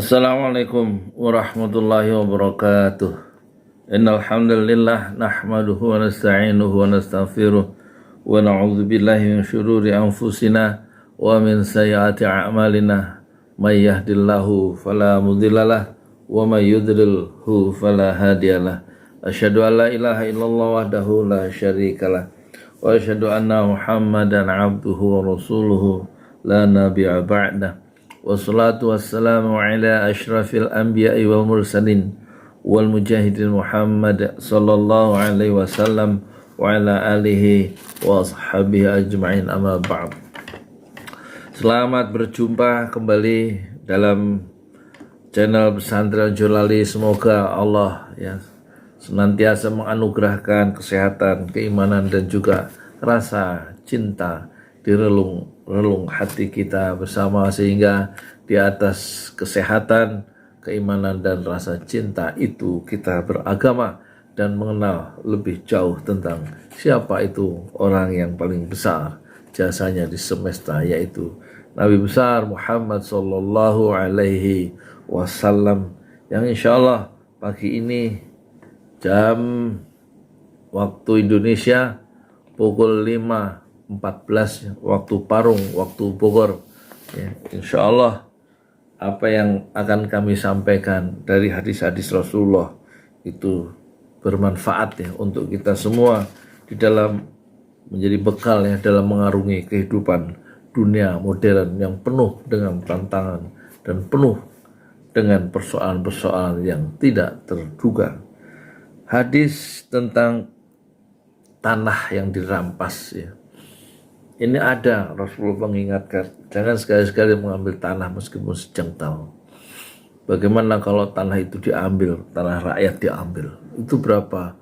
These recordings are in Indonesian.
Assalamualaikum warahmatullahi wabarakatuh. Innal hamdalillah nahmaduhu wa nasta'inuhu wa nastaghfiruh wa na'udzu billahi min syururi anfusina wa min sayyiati a'malina. May yahdihillahu fala mudhillalah wa may yudlilhu fala hadiyalah. Asyhadu an la ilaha illallah wahdahu la syarikalah wa asyhadu anna Muhammadan abduhu wa rasuluhu la nabiyya ba'dah. Wassalatu wassalamu ala ashrafil anbiya'i wal mursalin wal mujahidin Muhammad sallallahu alaihi wasallam wa ala alihi wa ashabihi ajma'in, amma ba'd. Selamat berjumpa kembali dalam channel Pesantren Jolali. Semoga Allah senantiasa menganugerahkan kesehatan, keimanan dan juga rasa cinta di relung hati kita bersama, sehingga di atas kesehatan, keimanan dan rasa cinta itu kita beragama dan mengenal lebih jauh tentang siapa itu orang yang paling besar jasanya di semesta, yaitu Nabi besar Muhammad sallallahu alaihi wasallam, yang insyaallah pagi ini jam waktu Indonesia pukul 5.14 waktu Parung, waktu Bogor, insya Allah apa yang akan kami sampaikan dari hadis-hadis Rasulullah itu bermanfaat untuk kita semua di dalam menjadi bekal dalam mengarungi kehidupan dunia modern yang penuh dengan tantangan dan penuh dengan persoalan-persoalan yang tidak terduga. Hadis tentang tanah yang dirampas ini ada. Rasulullah mengingatkan, jangan sekali-sekali mengambil tanah meskipun sejengkal. Bagaimana kalau tanah itu diambil, tanah rakyat diambil, itu berapa?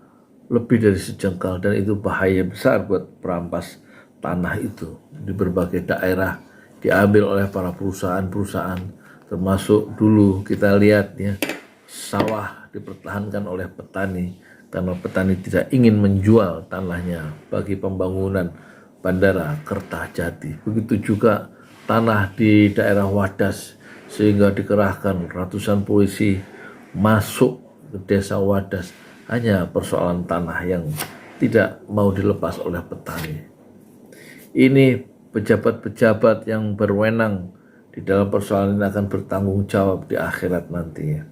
Lebih dari sejengkal, dan itu bahaya besar buat perampas tanah itu. Di berbagai daerah diambil oleh para perusahaan-perusahaan, termasuk dulu kita lihat sawah dipertahankan oleh petani karena petani tidak ingin menjual tanahnya bagi pembangunan Bandara Kertajati. Begitu juga tanah di daerah Wadas, sehingga dikerahkan ratusan polisi masuk ke desa Wadas hanya persoalan tanah yang tidak mau dilepas oleh petani. Ini pejabat-pejabat yang berwenang di dalam persoalan ini akan bertanggung jawab di akhirat nantinya.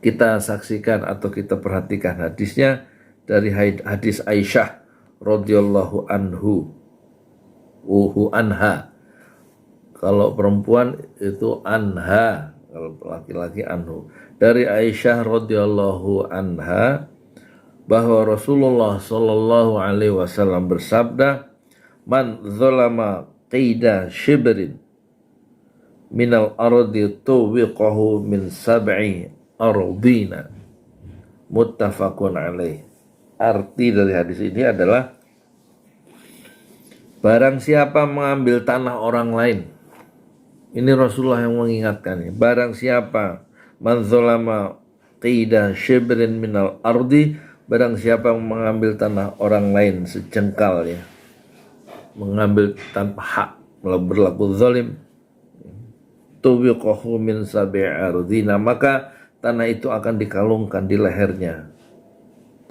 Kita saksikan atau kita perhatikan hadisnya dari hadis Aisyah radhiyallahu anha. Kalau perempuan itu anha, kalau laki-laki anhu. Dari Aisyah radhiyallahu anha bahwa Rasulullah sallallahu alaihi wasallam bersabda, "Man zalama qida shibrin minal ardi tuwiqahu min sab'i ardina." Muttafaqun alaih. Arti dari hadis ini adalah barang siapa mengambil tanah orang lain. Ini Rasulullah yang mengingatkan. Barang siapa man zalama qida shibrin minal ardi, barang siapa mengambil tanah orang lain sejengkal, mengambil tanpa hak, berlaku zalim, tuwiqahu min sab'i ardina, maka tanah itu akan dikalungkan di lehernya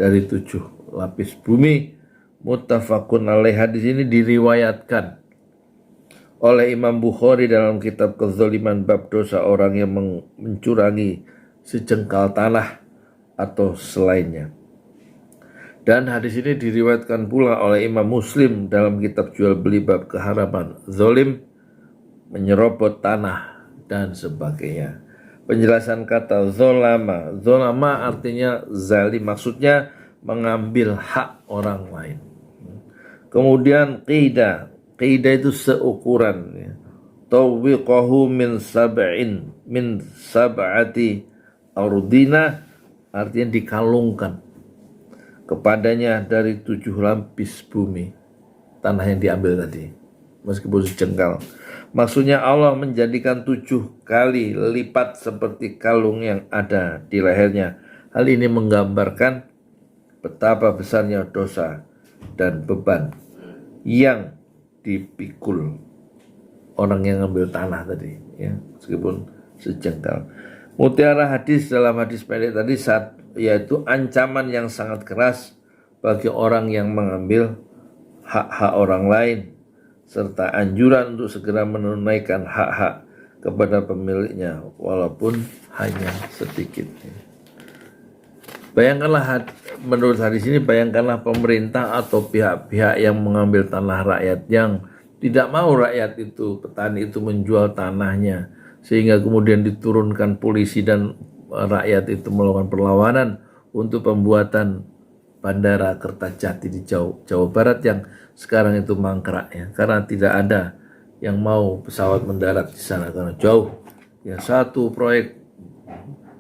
dari 7 lapis bumi. Muttafaqun alaih. Hadis ini diriwayatkan oleh Imam Bukhari dalam kitab Kezaliman bab dosa orang yang mencurangi sejengkal tanah atau selainnya. Dan hadis ini diriwayatkan pula oleh Imam Muslim dalam kitab jual beli bab keharaman zalim, menyerobot tanah dan sebagainya. Penjelasan kata zolama. Zolama artinya zalim, maksudnya mengambil hak orang lain. Kemudian qida itu seukuran. Tawiqahu min sab'ati ardina, artinya dikalungkan kepadanya dari 7 lapis bumi tanah yang diambil tadi, meskipun sejengkal. Maksudnya Allah menjadikan 7 kali lipat seperti kalung yang ada di lehernya. Hal ini menggambarkan betapa besarnya dosa dan beban yang dipikul orang yang ngambil tanah tadi, meskipun sejengkal. Mutiara hadis dalam hadis pendek tadi yaitu ancaman yang sangat keras bagi orang yang mengambil hak-hak orang lain, serta anjuran untuk segera menunaikan hak-hak kepada pemiliknya walaupun hanya sedikit. Bayangkanlah, menurut hadis ini, bayangkanlah pemerintah atau pihak-pihak yang mengambil tanah rakyat, yang tidak mau rakyat itu, petani itu menjual tanahnya, sehingga kemudian diturunkan polisi dan rakyat itu melakukan perlawanan untuk pembuatan Bandara Kertajati di Jawa Barat yang sekarang itu mangkrak ya, karena tidak ada yang mau pesawat mendarat di sana karena jauh. Ya, satu proyek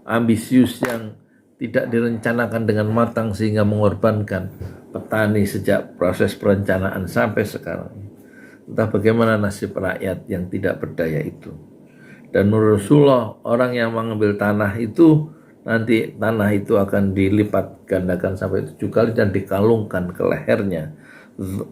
ambisius yang tidak direncanakan dengan matang sehingga mengorbankan petani sejak proses perencanaan sampai sekarang. Entah bagaimana nasib rakyat yang tidak berdaya itu. Dan menurut Rasulullah, orang yang mengambil tanah itu, nanti tanah itu akan dilipat gandakan sampai 7 kali dan dikalungkan ke lehernya.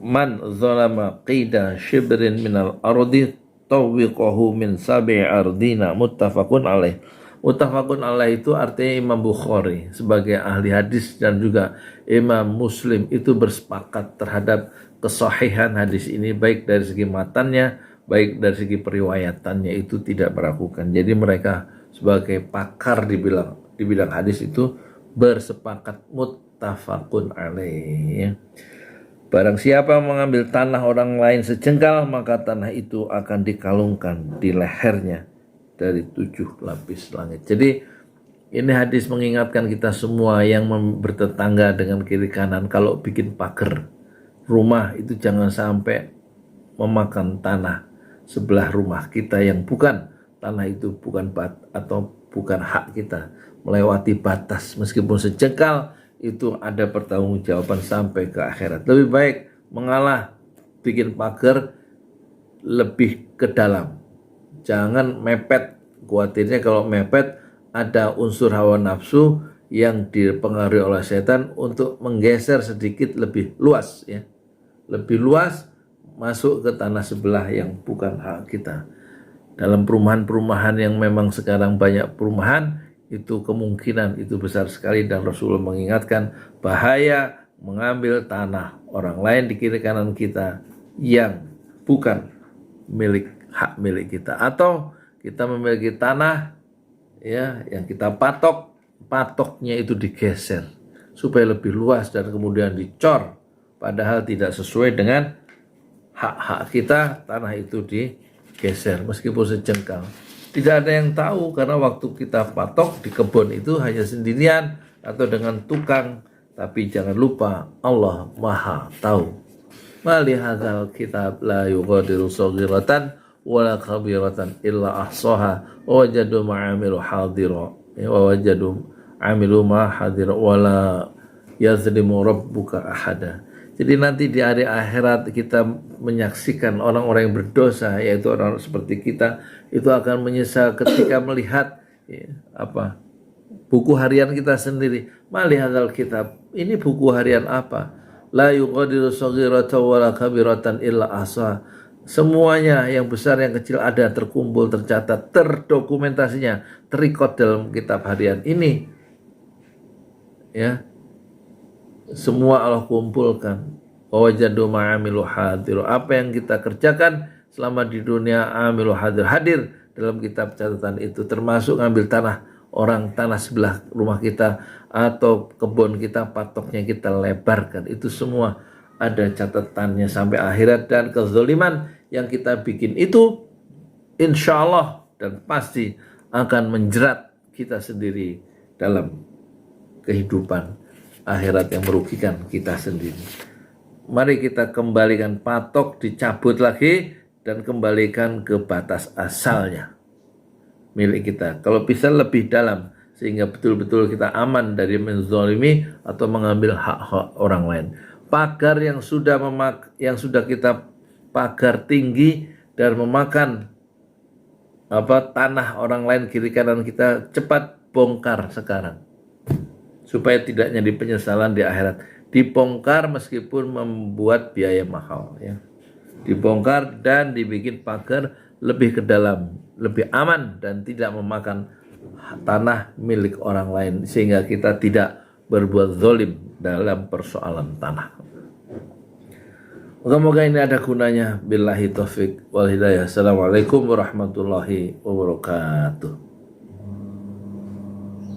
Man zalama qida shibrin minal ardi tawiqahu min sabi ardina, muttafaqun alaih. Muttafaqun alaih itu artinya Imam Bukhari sebagai ahli hadis dan juga Imam Muslim itu bersepakat terhadap kesahihan hadis ini, baik dari segi matannya, baik dari segi periwayatannya, itu tidak meragukan. Jadi mereka sebagai pakar di bidang hadis itu bersepakat, muttafaqun alaih. Barang siapa mengambil tanah orang lain sejengkal, maka tanah itu akan dikalungkan di lehernya dari 7 lapis langit. Jadi ini hadis mengingatkan kita semua yang bertetangga dengan kiri kanan, kalau bikin pagar rumah itu jangan sampai memakan tanah sebelah rumah kita yang bukan tanah itu, bukan atau bukan hak kita, melewati batas meskipun sejengkal, itu ada pertanggungjawaban sampai ke akhirat. Lebih baik mengalah bikin pagar lebih ke dalam, jangan mepet. Khawatirnya kalau mepet ada unsur hawa nafsu yang dipengaruhi oleh setan untuk menggeser sedikit lebih luas ya, lebih luas masuk ke tanah sebelah yang bukan hak kita. Dalam perumahan-perumahan yang memang sekarang banyak perumahan, itu kemungkinan itu besar sekali, dan Rasulullah mengingatkan bahaya mengambil tanah orang lain di kiri kanan kita yang bukan hak milik kita, atau kita memiliki tanah ya yang kita patoknya itu digeser supaya lebih luas dan kemudian dicor, padahal tidak sesuai dengan hak-hak kita, tanah itu digeser meskipun sejengkal. Tidak ada yang tahu, karena waktu kita patok di kebun itu hanya sendirian atau dengan tukang. Tapi jangan lupa Allah Maha tahu. Mali hadzal kitab la yughadiru shaghiratan wala kabiratan illa ahsaha wa wajadu ma'amilu hadira wa wajadu amilu ma hadira wala yazlimu rabbuka ahada. Jadi nanti di hari akhirat kita menyaksikan orang-orang yang berdosa, yaitu orang seperti kita, itu akan menyesal ketika melihat buku harian kita sendiri. Malihadzal kitab, ini buku harian apa? La yughadiru shaghiratan wala kabiratan illa ahsaha. Semuanya yang besar yang kecil ada, terkumpul, tercatat, terdokumentasinya, terikot dalam kitab harian ini. Ya. Semua Allah kumpulkan. Wajadu ma'amilu hadir. Apa yang kita kerjakan selama di dunia, amilu hadir dalam kitab catatan itu, termasuk ngambil tanah sebelah rumah kita atau kebun kita, patoknya kita lebarkan. Itu semua ada catatannya sampai akhirat, dan kezaliman yang kita bikin itu insya Allah dan pasti akan menjerat kita sendiri dalam kehidupan akhirat yang merugikan kita sendiri. Mari kita kembalikan patok, dicabut lagi dan kembalikan ke batas asalnya milik kita. Kalau bisa lebih dalam sehingga betul-betul kita aman dari menzalimi atau mengambil hak-hak orang lain. Pagar yang sudah kita pagar tinggi dan memakan tanah orang lain kiri kanan kita, cepat bongkar sekarang, supaya tidak jadi penyesalan di akhirat. Dibongkar meskipun membuat biaya mahal ya. Dibongkar dan dibikin pagar lebih ke dalam, lebih aman dan tidak memakan tanah milik orang lain, sehingga kita tidak berbuat zalim dalam persoalan tanah. Moga-moga ini ada gunanya. Billahi taufik wal hidayah. Assalamualaikum warahmatullahi wabarakatuh.